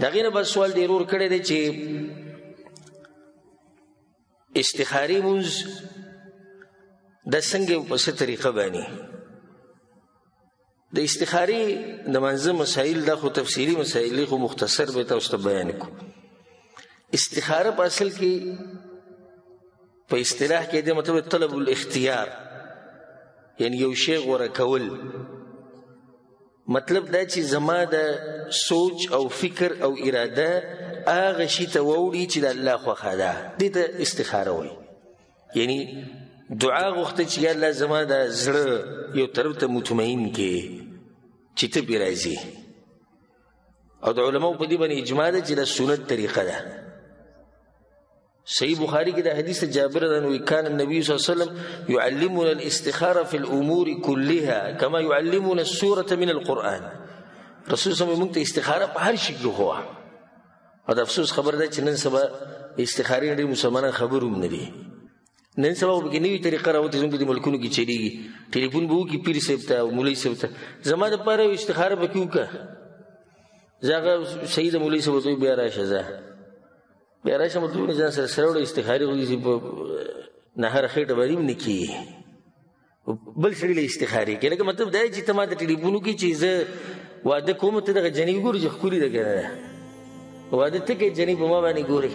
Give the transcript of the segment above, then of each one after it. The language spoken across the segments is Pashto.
د هغې نه بس سوال ډېر ور کړی دی چې استخاري مونځ دا څنګه په څه طریقه باندې د استخاري د منځه مسایل دا خو تفصیلي مسایل خو مختصر به تاسو ته بیان کړو. استخاره په اصل کې په اصطلاح کې د مطلب طلب الاختیار، یعنی یو شی غوره کول. مطلب دا چې زما د سوچ او فکر او اراده هغه شي ته ووړي چې د الله خوښه ده، دې ته استخاره وایي. یعنی دعا غوښته چې یا الله زما د زړه یو طرف ته مطمئن کې چې ته پرې راځي. او د علماو په دې باندې اجماع ده چې د سنت طریقه ده. صحیح بخاری کې د حدیث جابر رضی کان النبي صلی الله علیه وسلم يعلمنا الاستخاره في الامور كلها كما يعلمنا السوره من القران. رسول صلی الله علیه وسلم موږ ته استخاره په هر شي کې هوا. او د افسوس خبر ده چې نن سبا استخاري ډېر مسلمانان خبر هم نه دي. نن سبا په کې نوې طریقه راوته زموږ د ملکونو کې چلیږي. ټلیفون به وکړي پیر صاحب ته او مولوي صاحب ته زما دپاره استخاره به کې وکړه. زه هغه صحیح د مولوي صاحب ته بیا راشه زه بیا راشه مطلب نه ځان سره سره وړه استخاري غوږي په نهر خېټه باندې هم نه کېږي. بل سړي له استخارې کې لکه مطلب دا چې ته ما ته ټلیفون وکړي چې زه واده کوم ته دغه جنۍ ګورې چې ښکلې ده که نه ده. واده ته کې جنۍ په ما باندې ګورې.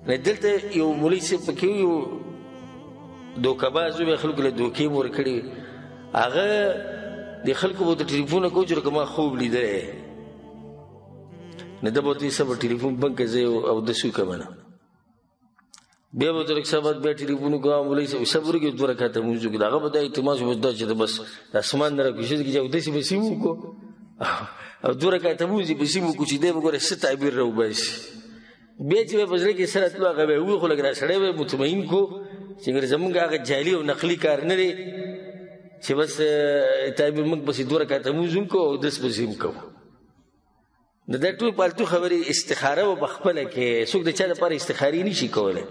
دلته یو مولوي صاحب پکې یو دوکهباز و خلکو له دوکې مو ورکړې. هغه د خلکو به ورته ټلیفونه کوو چې لکه ما خوب لیدلی نه ده به ورته یې صبر ټلیفون بند کړه زه اودس وکړم نه. بیا به ورته لږ څه بعد بیا ټلیفون وکړو مولوي صاحب صبر وکړي 2 رکعته لمونځ وکړي. هغه به دا التماس وکړي دا چې د بس د اسمان نه راکوشش کړي چې اودس یې بس یې وکړو او 2 رکعته لمونځ یې بس یې وکړو چې دی به ګوره څه تعبیر راوباسي. بیا چې به په زړه کې سره تلو هغه به یې ووي خو لږ راسړی به مطمئن کړو چې ګوره زمونږ هغه جعلي او نقلي کار نه دی چې بس تعبیر موږ بس 2 رکعته لمونځ وکړو او اودس بس یې وکړو. نو دا ټول پالتو خبرې استخاره به پخپله کې څوک د چا دپاره استخارې نه شي کولی.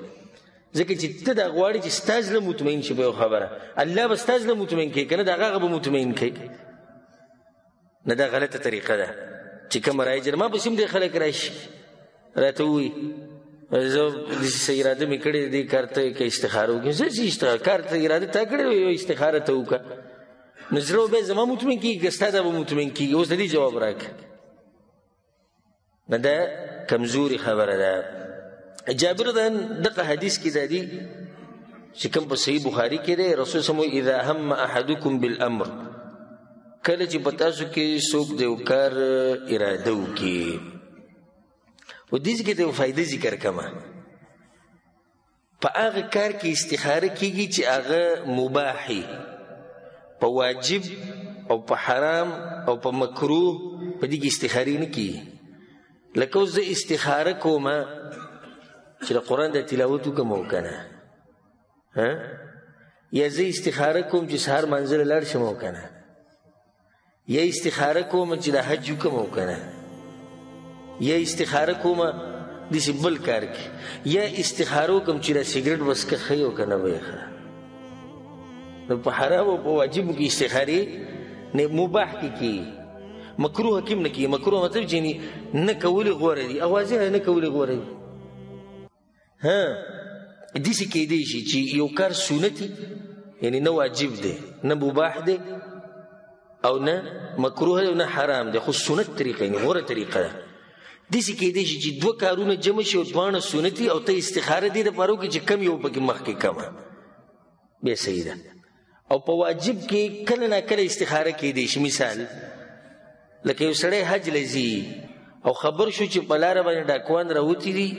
ځکه چې ته دا غواړې چې ستا زړه مطمئن شي په یو خبره، الله به ستا زړه مطمئن کوي که نه د هغه به مطمئن کوي. نه دا غلطه طریقه ده چې کومه رایجر ما پسې هم دی خلک راشي راته ووایي زه داسې اراده مې کړې دې کار ته که استخاره وکړم. زه چې کار ته اراده تا کړې یو استخاره ته وکړه نو زړه به زما مطمئن کېږي که ستا دا به مطمئن کېږي. اوس د دې جواب راکړه. نه دا کمزوري خبره ده. جابر دغه حدیث کې دا دي چې کوم په صحیح بخاري کې دی رسول صلی الله علیه وسلم اذا هم احدکم بالامر کله چې په تاسو کې څوک د یو کار اراده وکړي. و دې کې د یو فایده ذکر کړمه. په هغه کار کې استخاره کېږي چې هغه مباحي په واجب او په حرام او په مکروه په دې کې استخارې نه کېږي. لکه اوس زه استخاره کومه چې د قرآن د تلاوت وکړم او که نه، یا زه استخاره کوم چې سهار منزل لاړ شم او که نه، یا استخاره کوم چې د حج وکړم او که نه، یا استخاره کوم داسې بل کار کې، یا استخاره وکړم چې د سګرټ وسکه ښه او که نه به یې ښه. نو په حرام او په واجبو کې استخارې مباح کې کېږي، مکروه کې هم نه کېږي. مکروه مطلب چې نه کولې غوره دي، اوازې نه کولې غوره دي. داسې کېدی شي چې یو کار سنتي یعنی نه واجب دی نه مباح دی او نه مکروه دی او نه حرام دی، خو سنت طریقه یعنی غوره طریقه ده. داسې کېدی شي چې 2 کارونه جمع شي او دواړه سنتي او ته استخاره دې دپاره وکړې چې کم یو پکې مخکې کمه بیا صحیح ده. او په واجب کې کله نه کله استخاره کېدی شي. مثال لکه یو سړی حج له ځي او خبر شو چې په لاره باندې ډاکوان راوتي دي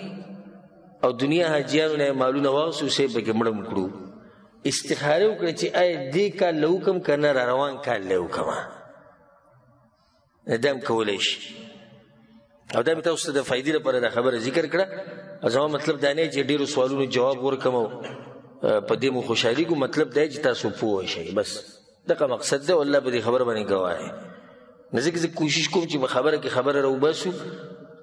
او دنیا حاجیانو نه مالونه واغوستو صاحب پکې مړم کړو. استخاره وکړه چې آیا دې کال له وکړم که نه را روان کال له وکړمه. دا هم کولی شي. او دا مې تاسو ته د فایدې لپاره دا خبره ذکر کړه. او زما مطلب دا نه چې ډېرو سوالونو جواب ورکړم او په دې مو خوشحالېږو. مطلب دا چې تاسو پوه شئ، بس دغه مقصد دی او الله په دې خبره باندې ګواه دی. نو ځکه زه کوشش کوم چې په خبره کې خبره راوباسو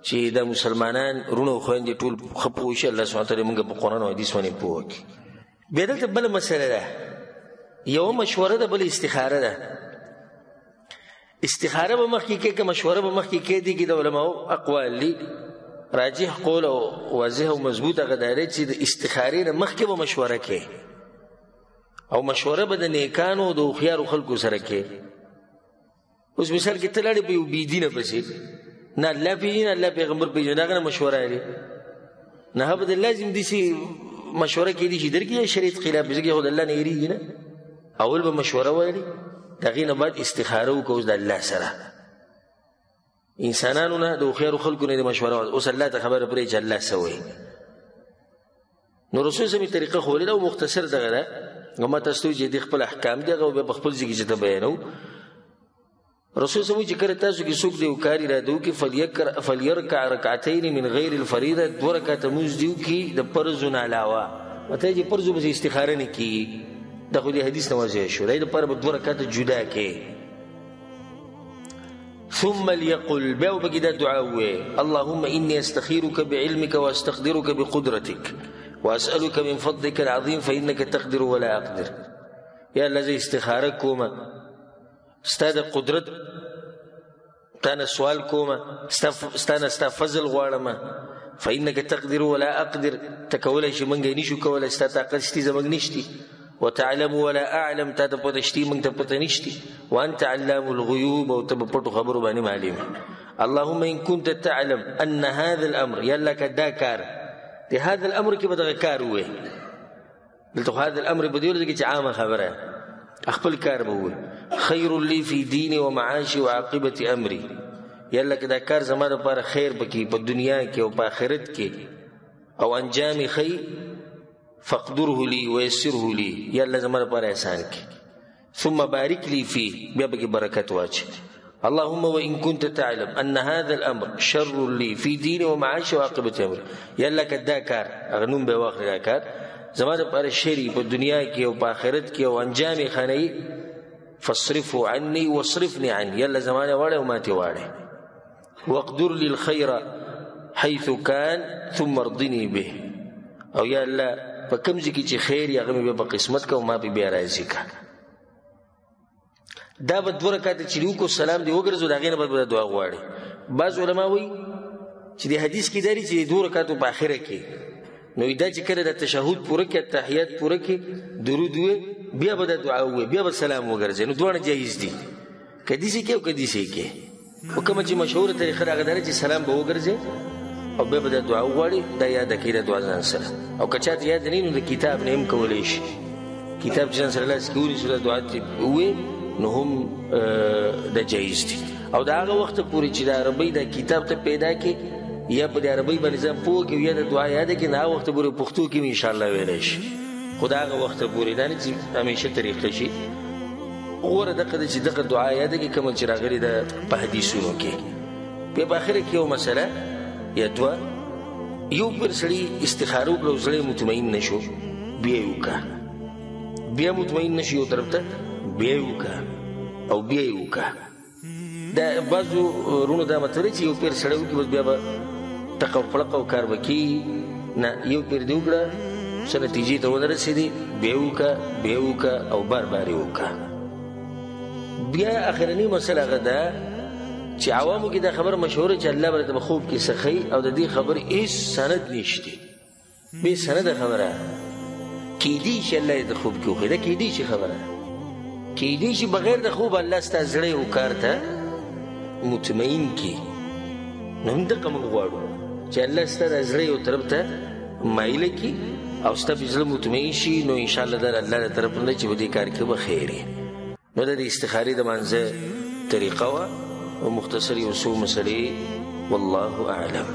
چې دا مسلمانان رونه او خویندې ټول ښه پوه شي. الله سبحانه وتعالی موږ په قرآن او حدیث باندې پوه کړي. بیا دلته بله مسله ده، یوه مشوره ده، بله استخاره ده. استخاره به مخکې کې که مشوره به مخکې کې دي کې د علماو اقوال دي راجح قول او واضح او مضبوط هغه دا دی چې د استخارې نه مخکې به مشوره کې او مشوره به د نیکانو د هوښیارو خلکو سره کې. اوس مثال کې ته لاړې په یو بېدینه پسې نه الله پېژني نه الله پیغمبر پېژني هغه نه مشوره لري نه به د لازم داسې مشوره کېدي چې درکې شریعت خلاف ځکه خو د الله نه یېرېږي نه اول به مشوره ویلي د هغې نه بعد استخاره وکړو د الله سره انسانانو نه د هوښیارو خلکو نه د مشوره اوس الله ته خبره پرې چې الله څه وایي. نو رسول صلی طریقه ښولې ده او مختصر دغه ده ما تاسو ته چې د خپل احکام دي هغه به په خپل ځای کې چې ته بیانو. رسول صلی الله چې کله تاسو کې څوک دی او کار اراده وکړي فلیرکع رکعتین من غیر الفریضه 2 رکعته لمونځ دي وکړي د فرضو نه علاوه مته چې فرضو به استخاره نه کیږي دا خو د حدیث نه واضح شو دی لپاره به 2 رکعته جدا کې. ثم ليقل بیا به دا دعا ووایي اللهم انی استخیرک بعلمک واستقدرک بقدرتک واسألك من فضلك العظیم فإنك تقدر ولا أقدر. یا الله زه استخاره کومه ستا د قدرت تانه سوال کومه ستا فضل غواړم فإنك تقدر ولا أقدر ته کولی شي موږ یې نشو کولی ستا طاقت شتي زموږ نشتي وتعلم ولا أعلم تا ته پته شتي موږ ته پته نشتي وأنت علام الغیوب او ته په پټو خبرو باندې معلوم. اللهم إن كنت تعلم أن هذا الأمر یا الله که دا کار دی هذا الأمر کې به دغه کار ووایي دلته هذا الأمر په دې ورځ کې چې عامه خبره خپل کار به ووایي خیر لی فی دینی و معاشی و عاقبت امری یا الله که دا کار زما دپاره خیر پکې په دنیا کې او په آخرت کې او انجام خیر فاقدره لی ویسره لی یا الله زما دپاره احسان کې ثم بارک لی فيه بیا پکې برکت واچي. اللهم وإن كنت تعلم أن هذا الأمر شر لي في ديني ومعاشي وعاقبة أمري یا الله که دا کار اغنوم به واخلي دا کار زما دپاره شری په دنیا کې او په آخرت کې او انجام خانهی فاصرفه عني واصرفني عنه یا الله زما نه واړه او ما ته واړه واقدر لي الخير حيث كان ثم ارضني به او یا الله په کوم ځای کې چې خیر یا غمه به په قسمت کا او ما په بیا راځي کا. دا به 2 رکعاته چې وکړو سلام دی وګرځو دا غینه به دعا غواړي. بعض علما وایي چې د حدیث کې داري چې 2 رکعاتو په اخره کې نو دا چې کله د تشهود پوره کې تحیات پوره کې درود وي بیا به دعا وي بیا به سلام وګرځي نو دوه جایز دي کدي سي کې او کدي سي کې او کوم چې مشهور طریقه راغلی چې سلام به وګرځي او بیا به دعا وغواړي دا یاد کړئ دعا ځان سره او که چاته یاد نه نو د کتاب نه هم کولی شي کتاب ځان سره لاس کې ونیسي دعا وي نو هم دا جایز دي او دا هغه وخت پورې چې د عربۍ دا کتاب ته پیدا کې یا په عربی باندې ځم پوه کې یا د دعا یاد کې نه وخت پورې پښتو کې ان شاء الله ویلی شي خدا هغه وخت پورې دا نه چې همیشه طریقه شي غوره دغه چې دغه دعا یاد کې کوم چې راغلي ده په حدیثونو کې. په اخر کې یو مسله یا دعا یو پر سړي استخاره وکړو سړی مطمئن نشو بیا یې وکړه بیا مطمئن نشي یو طرف ته بیا یې وکړه او بیا یې وکړه. دا بعضو رونو دا مطلب چې یو پیر سړی وکړي بس بیا به ټقه او پړقه او کار به کېږي نه یو پیر دې وکړه څه نتیجې ته ونه رسېدې بیا یې وکړه بیا یې وکړه او بار بار یې وکړه. بیا اخرنۍ مسله هغه ده چې عوامو کې دا خبره مشهوره چې الله به خوب کې سخی او د دې خبرې هېڅ سند نشته بې سنده خبره کیدی شي الله یې د خوب کې وښیي دا کیدی شي خبره کیدی شي بغیر د خوب الله ستا زړه او کار ته مطمئن کی نو هم دغه موږ غواړو چې الله ستا د زړه یو طرف ته مایله کی او ستا په زړه مطمئن شي نو انشاءالله د الله له طرف نه چې په دې کار کې به خیر وي. نو د استخارې د منځه طریقه وه او مختصر یو څو مسلې والله اعلم.